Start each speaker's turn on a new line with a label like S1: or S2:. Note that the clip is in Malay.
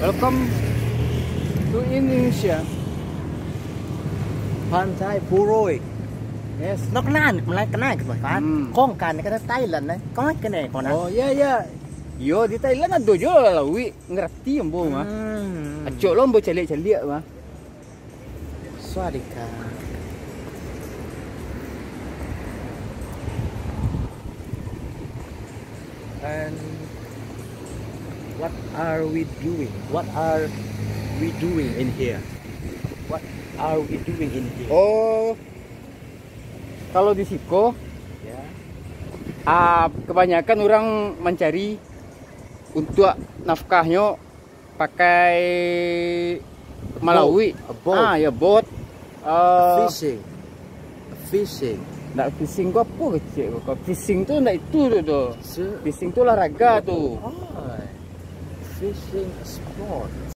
S1: Welcome to Indonesia.
S2: Pantai Puroi.
S1: Yes.
S3: Nó mulai kena gitu kan. Kong kan kata Thailand nih. Kong kena kona.
S1: Oh ya ya. Yo di Thailand ada jo lawi ngerti ambo mah. Acok lo ambo celik-celik mah.
S3: Swadika.
S2: And what are we doing? What are we doing in here? What are we doing in here?
S1: Oh. Kalau di Siko
S2: Ya.
S1: kebanyakan orang mencari untuk nafkahnya pakai Malawi.
S2: A boat.
S1: Ya boat.
S2: Fishing. Fishing.
S1: Nggak fishing gua apa kecil. Kalau fishing tuh nggak itu tuh.
S2: So,
S1: Fishing tuh olahraga tuh.
S2: fishing sport.